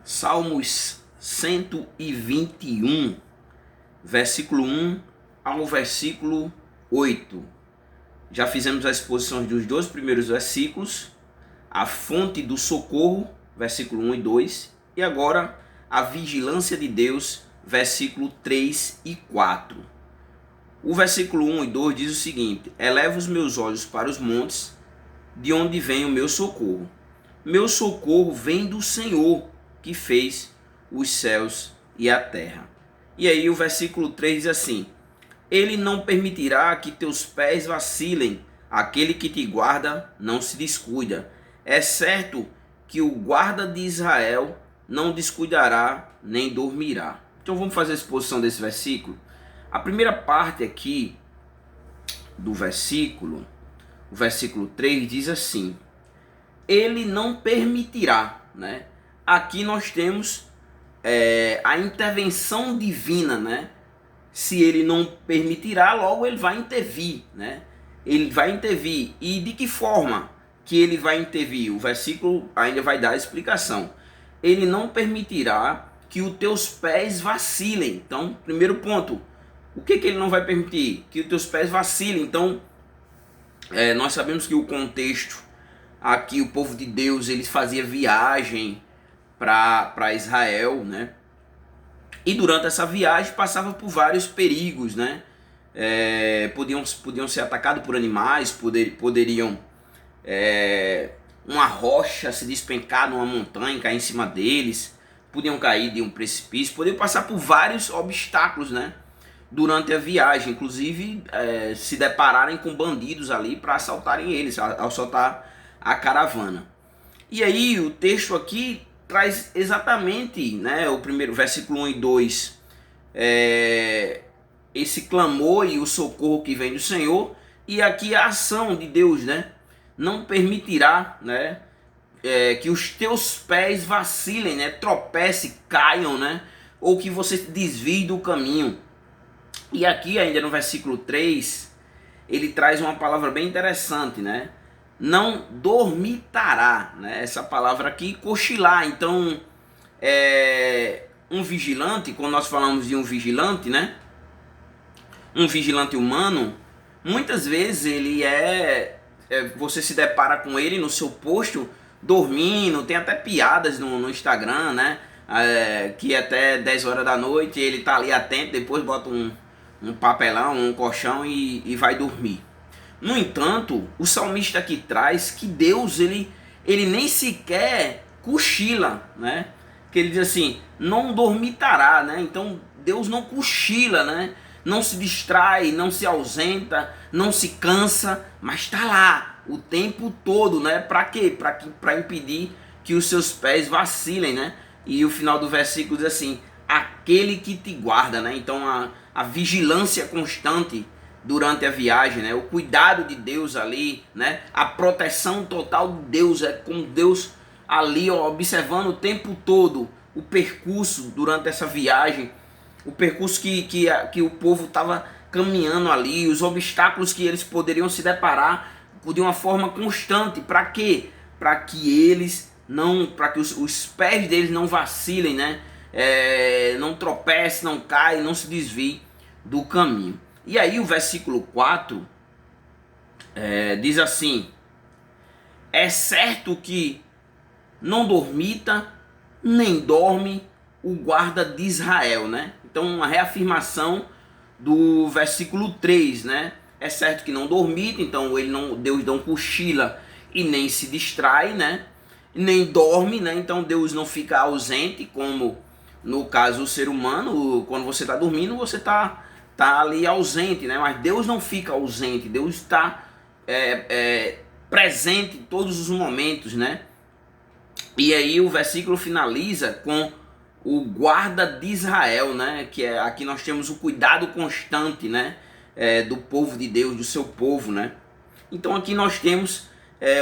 Salmos 121, versículo 1 ao versículo 8. Já fizemos as exposições dos dois primeiros versículos, a fonte do socorro, versículo 1 e 2, e agora a vigilância de Deus, versículo 3 e 4. O versículo 1 e 2 diz o seguinte: eleva os meus olhos para os montes, de onde vem o meu socorro. Meu socorro vem do Senhor, que fez os céus e a terra. E aí o versículo 3 diz assim: ele não permitirá que teus pés vacilem, aquele que te guarda não se descuida. É certo que o guarda de Israel não descuidará nem dormirá. Então vamos fazer a exposição desse versículo. A primeira parte aqui do versículo, o versículo 3 diz assim: ele não permitirá, né? Aqui nós temos a intervenção divina, né? Se ele não permitirá, logo ele vai intervir, né? Ele vai intervir. E de que forma que ele vai intervir? O versículo ainda vai dar a explicação. Ele não permitirá que os teus pés vacilem. Então, primeiro ponto, o que ele não vai permitir? Que os teus pés vacilem. Então, nós sabemos que o contexto aqui, o povo de Deus, eles faziam viagem para Israel, né? E durante essa viagem passava por vários perigos, né? Podiam ser atacados por animais, poderiam uma rocha se despencar numa montanha, cair em cima deles, podiam cair de um precipício, podiam passar por vários obstáculos, né? Durante a viagem, inclusive se depararem com bandidos ali para assaltarem eles, assaltar a caravana. E aí o texto aqui traz exatamente, né, o primeiro versículo 1 e 2, esse clamor e o socorro que vem do Senhor, e aqui a ação de Deus, né? Não permitirá, né, que os teus pés vacilem, né, tropecem, caiam, né, ou que você desvie do caminho. E aqui ainda no versículo 3, ele traz uma palavra bem interessante, né? Não dormitará, né? Essa palavra aqui, cochilar. Então, um vigilante, quando nós falamos de um vigilante, né? Um vigilante humano, muitas vezes ele você se depara com ele no seu posto dormindo. Tem até piadas no Instagram, né? Que até 10 horas da noite ele tá ali atento, depois bota um papelão, um colchão e vai dormir. No entanto, o salmista aqui traz que Deus ele nem sequer cochila, né? Que ele diz assim: não dormitará, né? Então Deus não cochila, né? Não se distrai, não se ausenta, não se cansa, mas está lá o tempo todo, né? Para quê? Para impedir que os seus pés vacilem, né? E o final do versículo diz assim: aquele que te guarda, né? Então a vigilância constante durante a viagem, né? O cuidado de Deus ali, né? A proteção total de Deus, com Deus ali, ó, observando o tempo todo o percurso durante essa viagem, o percurso que o povo estava caminhando ali, os obstáculos que eles poderiam se deparar de uma forma constante. Para quê? Para que eles não, para que os pés deles não vacilem, né? Não tropecem, não caem, não se desviem do caminho. E aí o versículo 4 diz assim: é certo que não dormita, nem dorme o guarda de Israel, né? Então uma reafirmação do versículo 3, né? É certo que não dormita, então Deus não cochila e nem se distrai, né? Nem dorme, né? Então Deus não fica ausente, como no caso o ser humano, quando você está dormindo, você tá ali ausente, né? Mas Deus não fica ausente, Deus está presente em todos os momentos, né? E aí o versículo finaliza com o guarda de Israel, né? Que aqui nós temos o cuidado constante, né? Do povo de Deus, do seu povo, né? Então aqui nós temos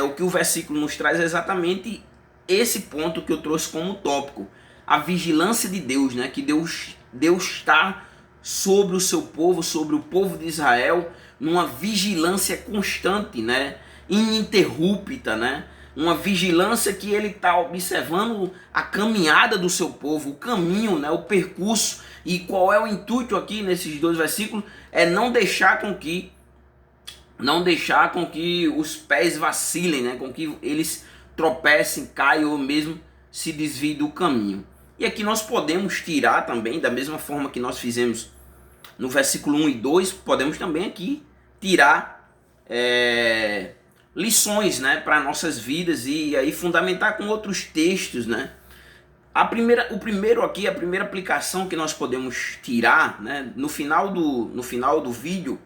o que o versículo nos traz é exatamente esse ponto que eu trouxe como tópico: a vigilância de Deus, né? Que Deus está sobre o seu povo, sobre o povo de Israel, numa vigilância constante, né? Ininterrupta, né? uma vigilância que ele está observando a caminhada do seu povo, o caminho, né, o percurso. E qual é o intuito aqui nesses 2 versículos? É não deixar com que os pés vacilem, né, com que eles tropecem, caiam ou mesmo se desviem do caminho. E aqui nós podemos tirar também, da mesma forma que nós fizemos no versículo 1 e 2, podemos também aqui tirar lições, né, para nossas vidas e aí fundamentar com outros textos, né? A primeira aplicação que nós podemos tirar, né, no final do vídeo,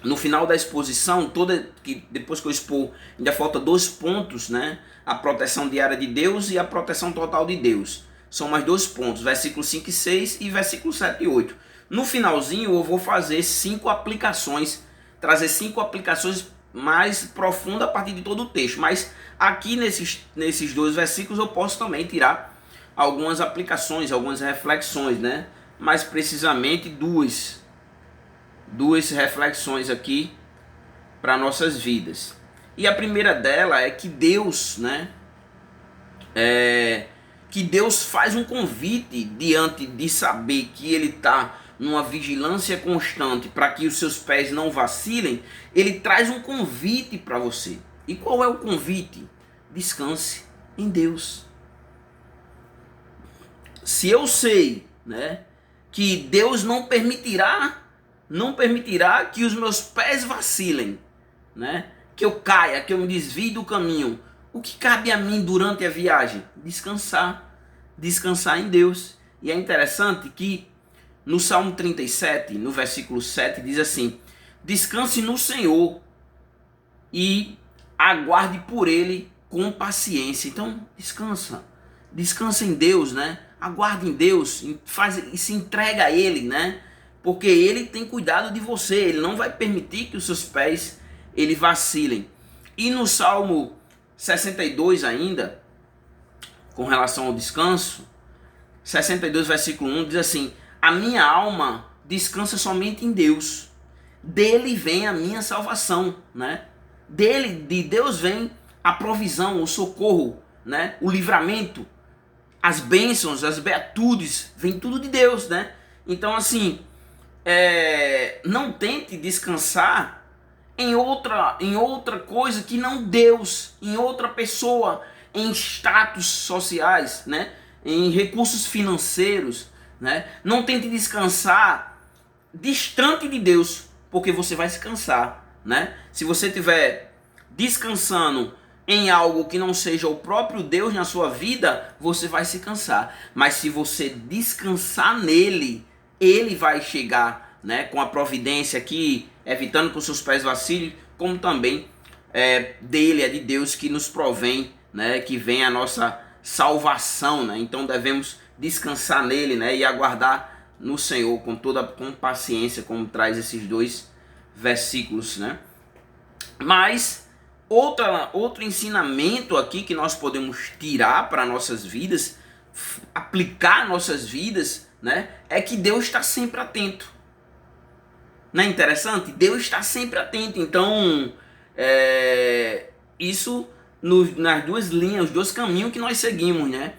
no final da exposição toda, que depois que eu expor, ainda falta 2 pontos, né? A proteção diária de Deus e a proteção total de Deus. São mais 2 pontos, versículos 5 e 6 e versículos 7 e 8. No finalzinho eu vou fazer 5 aplicações, trazer 5 aplicações mais profundas a partir de todo o texto. Mas aqui nesses 2 versículos eu posso também tirar algumas aplicações, algumas reflexões, né? Mais precisamente duas reflexões aqui para nossas vidas. E a primeira dela é que Deus, né, que Deus faz um convite diante de saber que ele está numa vigilância constante para que os seus pés não vacilem. Ele traz um convite para você. E qual é o convite? Descanse em Deus. Se eu sei, né, que Deus não permitirá que os meus pés vacilem, né? Que eu caia, que eu me desvie do caminho. O que cabe a mim durante a viagem? Descansar em Deus. E é interessante que no Salmo 37, no versículo 7, diz assim: descanse no Senhor e aguarde por Ele com paciência. Então, descansa em Deus, né? Aguarde em Deus, e se entrega a Ele, né? Porque Ele tem cuidado de você, Ele não vai permitir que os seus pés ele vacilem. E no Salmo 62 ainda, com relação ao descanso, 62 versículo 1 diz assim: a minha alma descansa somente em Deus, dele vem a minha salvação, né? De Deus vem a provisão, o socorro, né? O livramento, as bênçãos, as beatitudes, vem tudo de Deus, né? Então assim, não tente descansar em outra coisa que não Deus, em outra pessoa, em status sociais, né? Em recursos financeiros, né? Não tente descansar distante de Deus, porque você vai se cansar, né? Se você estiver descansando em algo que não seja o próprio Deus na sua vida, você vai se cansar. Mas se você descansar nele, ele vai chegar, né, com a providência aqui, evitando que os seus pés vacilem, como também dele, é de Deus que nos provém, né, que vem a nossa salvação, né? Então devemos descansar nele, né, e aguardar no Senhor com paciência, como traz esses 2 versículos, né? Mas outro ensinamento aqui que nós podemos tirar para nossas vidas, aplicar nossas vidas, né, é que Deus está sempre atento. Não é interessante? Deus está sempre atento. Então, isso nas 2 linhas, os 2 caminhos que nós seguimos, né?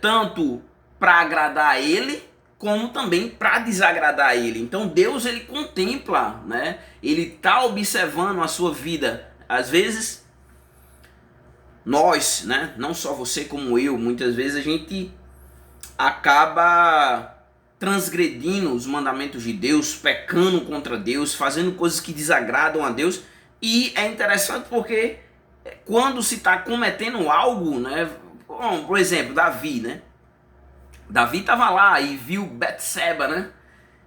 Tanto para agradar a Ele, como também para desagradar a Ele. Então Deus, ele contempla, né? Ele está observando a sua vida. Às vezes, nós, né? Não só você como eu, muitas vezes a gente acaba transgredindo os mandamentos de Deus, pecando contra Deus, fazendo coisas que desagradam a Deus. E é interessante porque quando se está cometendo algo, né? Bom, por exemplo, Davi, né? Davi estava lá e viu Betseba, né?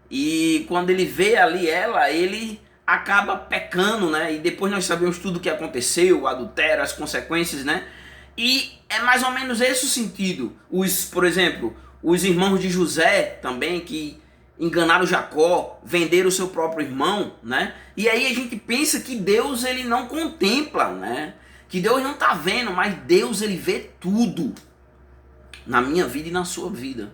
E quando ele vê ali ela, ele acaba pecando, né? E depois nós sabemos tudo o que aconteceu, o adultério, as consequências, né? E é mais ou menos esse o sentido. Por exemplo, os irmãos de José também, que enganaram Jacó, venderam o seu próprio irmão, né? E aí a gente pensa que Deus, ele não contempla, né? Que Deus não está vendo, mas Deus, ele vê tudo na minha vida e na sua vida.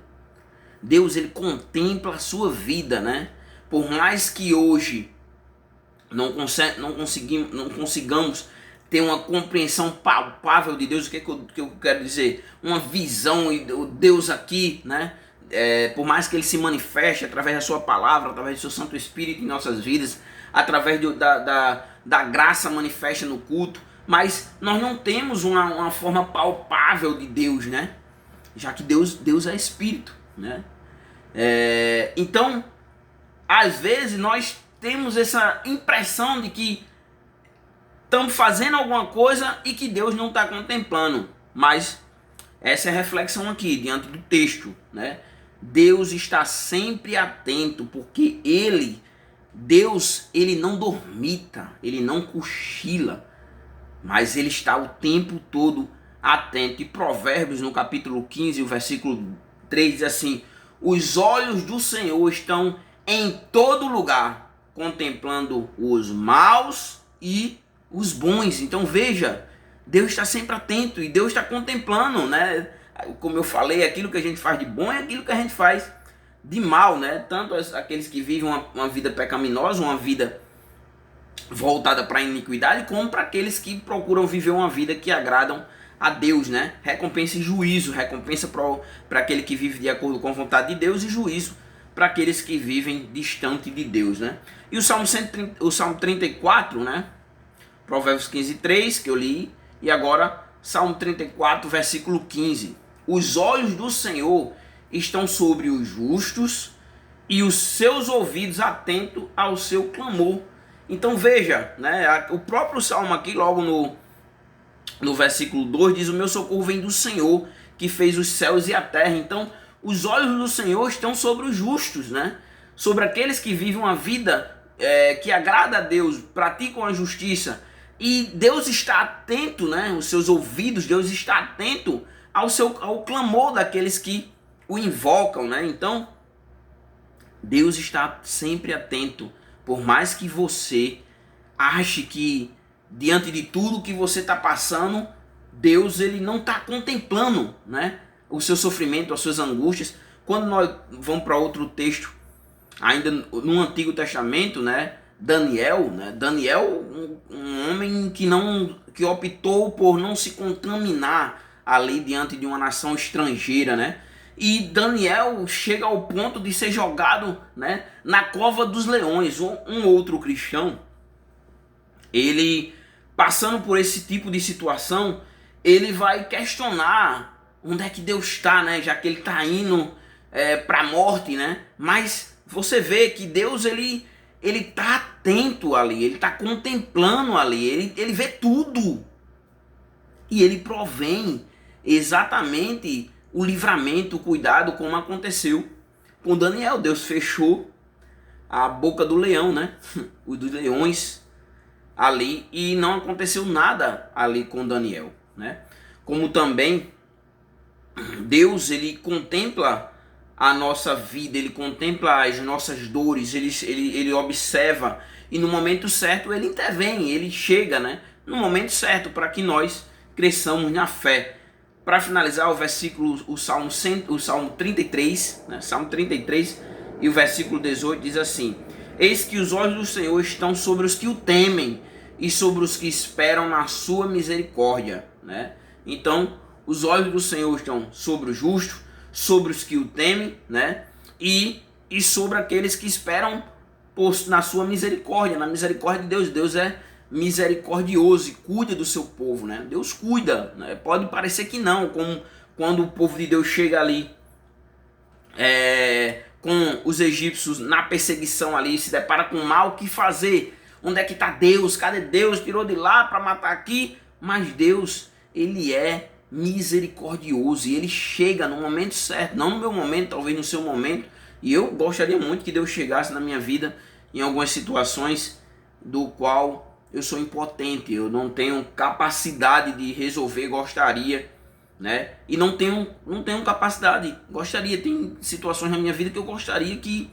Deus, ele contempla a sua vida, né? Por mais que hoje não consigamos ter uma compreensão palpável de Deus. O que eu quero dizer? Uma visão, e o Deus aqui, né? Por mais que ele se manifeste através da sua palavra, através do seu Santo Espírito em nossas vidas, através da graça manifesta no culto, mas nós não temos uma forma palpável de Deus, né? Já que Deus é Espírito, né? Então, às vezes nós temos essa impressão de que estamos fazendo alguma coisa e que Deus não está contemplando, mas essa é a reflexão aqui, diante do texto, né? Deus está sempre atento, porque Deus, ele não dormita, ele não cochila, mas ele está o tempo todo atento. E Provérbios, no capítulo 15, o versículo 3, diz assim: os olhos do Senhor estão em todo lugar, contemplando os maus e os bons. Então veja, Deus está sempre atento e Deus está contemplando, né? Como eu falei, aquilo que a gente faz de bom é aquilo que a gente faz de mal, né? Tanto aqueles que vivem uma vida pecaminosa, uma vida voltada para a iniquidade, como para aqueles que procuram viver uma vida que agradam a Deus, né? Recompensa e juízo, recompensa para aquele que vive de acordo com a vontade de Deus e juízo para aqueles que vivem distante de Deus, né? E o Salmo 34, né? Provérbios 15, 3, que eu li, e agora Salmo 34, versículo 15. Os olhos do Senhor estão sobre os justos e os seus ouvidos atentos ao seu clamor. Então veja, né, o próprio Salmo aqui, logo no versículo 2, diz: o meu socorro vem do Senhor, que fez os céus e a terra. Então, os olhos do Senhor estão sobre os justos, né? Sobre aqueles que vivem uma vida que agrada a Deus, praticam a justiça. E Deus está atento, né? Os seus ouvidos, Deus está atento ao clamor daqueles que o invocam, né? Então, Deus está sempre atento. Por mais que você ache que diante de tudo que você está passando, Deus, ele não está contemplando, né, o seu sofrimento, as suas angústias. Quando nós vamos para outro texto, ainda no Antigo Testamento, né, Daniel, um homem que optou por não se contaminar ali diante de uma nação estrangeira, né? E Daniel chega ao ponto de ser jogado, né, na cova dos leões. Um outro cristão, ele passando por esse tipo de situação, ele vai questionar onde é que Deus está, né? Já que ele está indo para a morte, né? Mas você vê que Deus, ele está atento ali, ele está contemplando ali, ele vê tudo. E ele provém exatamente o livramento, o cuidado, como aconteceu com Daniel. Deus fechou a boca do leão, né? Os dos leões ali, e não aconteceu nada ali com Daniel, né? Como também Deus, ele contempla a nossa vida, ele contempla as nossas dores, ele observa, e no momento certo ele intervém, ele chega, né, no momento certo para que nós cresçamos na fé. Para finalizar, o Salmo 33, né, Salmo 33 e o versículo 18 diz assim: eis que os olhos do Senhor estão sobre os que o temem e sobre os que esperam na sua misericórdia, né? Então, os olhos do Senhor estão sobre o justo, sobre os que o temem, né? E sobre aqueles que esperam na sua misericórdia, na misericórdia de Deus. Deus é misericordioso e cuida do seu povo, né? Deus cuida, né? Pode parecer que não, como quando o povo de Deus chega ali com os egípcios na perseguição ali, se depara com o mal, o que fazer? Onde é que está Deus? Cadê Deus? Tirou de lá para matar aqui. Mas Deus, ele é misericordioso e ele chega no momento certo, não no meu momento, talvez no seu momento. E eu gostaria muito que Deus chegasse na minha vida em algumas situações do qual eu sou impotente, eu não tenho capacidade de resolver, gostaria, né? E não tenho capacidade, gostaria, tem situações na minha vida que eu gostaria que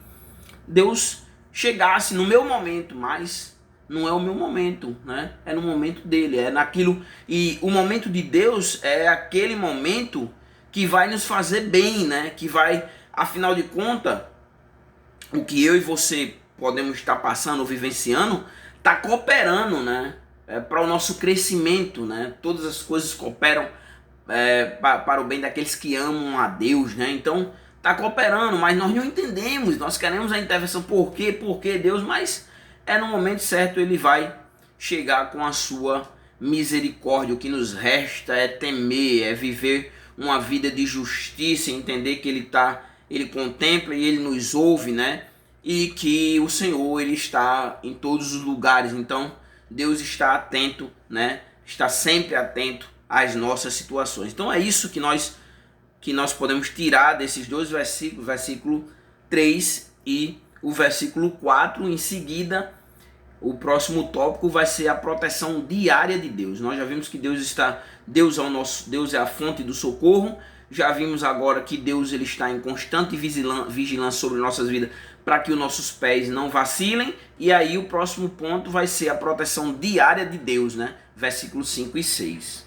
Deus chegasse no meu momento, mas não é o meu momento, né? É no momento dele, é naquilo. E o momento de Deus é aquele momento que vai nos fazer bem, né? Que vai, afinal de contas, o que eu e você podemos estar passando ou vivenciando, está cooperando, né? para o nosso crescimento, né? Todas as coisas cooperam para o bem daqueles que amam a Deus, né? Então está cooperando, mas nós não entendemos, nós queremos a intervenção, por quê Deus, mas no momento certo Ele vai chegar com a sua misericórdia. O que nos resta é temer, é viver uma vida de justiça, entender que Ele contempla e Ele nos ouve, né? E que o Senhor, Ele está em todos os lugares. Então Deus está atento, né? Está sempre atento às nossas situações. Então é isso que nós podemos tirar desses dois versículos, versículo 3 e o versículo 4. Em seguida, o próximo tópico vai ser a proteção diária de Deus. Nós já vimos que Deus é a fonte do socorro. Já vimos agora que Deus ele está em constante vigilância sobre nossas vidas para que os nossos pés não vacilem. E aí o próximo ponto vai ser a proteção diária de Deus, né? Versículos 5 e 6.